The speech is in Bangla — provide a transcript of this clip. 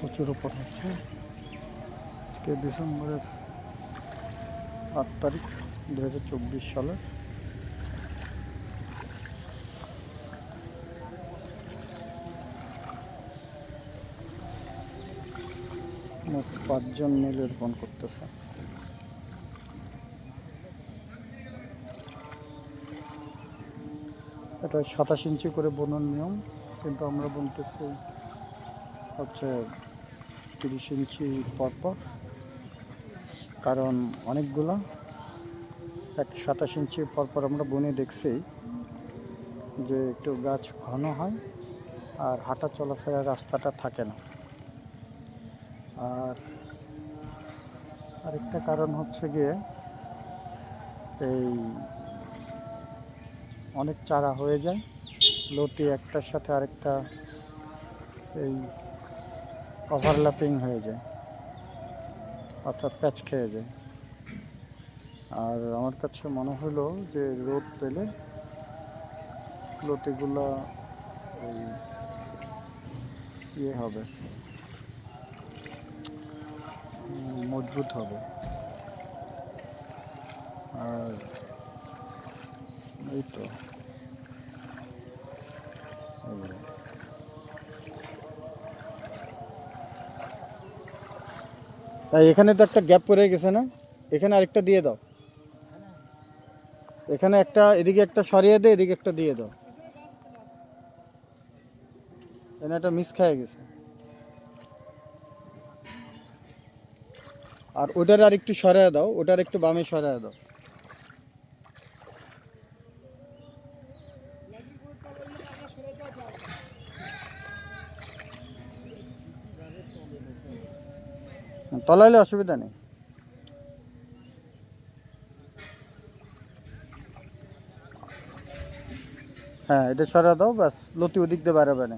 কচুর ওপর হচ্ছে। আজকে ডিসেম্বরের 8 তারিখ 2024 সালের। মোট 5 জন মিলে রোপণ করতেছে। এটা 27 ইঞ্চি করে বোনার নিয়ম, কিন্তু আমরা বলতেছি হচ্ছে 30 ইঞ্চি পরপর, কারণ অনেকগুলো 27 ইঞ্চি পরপর আমরা বনে দেখছি যে একটু গাছ ঘন হয় আর হাঁটা চলাফেরার রাস্তাটা থাকে না। আর আরেকটা কারণ হচ্ছে গিয়ে এই অনেক চারা হয়ে যায়, লতি একটার সাথে আরেকটা এই ওভারল্যাপিং হয়ে যায়, অর্থাৎ প্যাচ খেয়ে যায়। আর আমার কাছে মনে হলো যে রোদ পেলে লতিগুলো ওই ইয়ে হবে, মজবুত হবে। আর এই তো এখানে তো একটা গ্যাপ পড়ে গেছে না, এখানে আরেকটা দিয়ে দাও। এখানে একটা, এদিকে একটা সরিয়ে দে, এদিকে একটা দিয়ে দাও। এখানে একটা মিস খেয়ে গেছে। আর ওটার আর একটু সরিয়ে দাও, ওটার একটু বামে সরিয়ে দাও। তলাইলে অসুবিধা নেই। হ্যাঁ, এটা সরিয়ে দাও, ব্যাস লতি ওদিক দিয়ে বেরোবে না।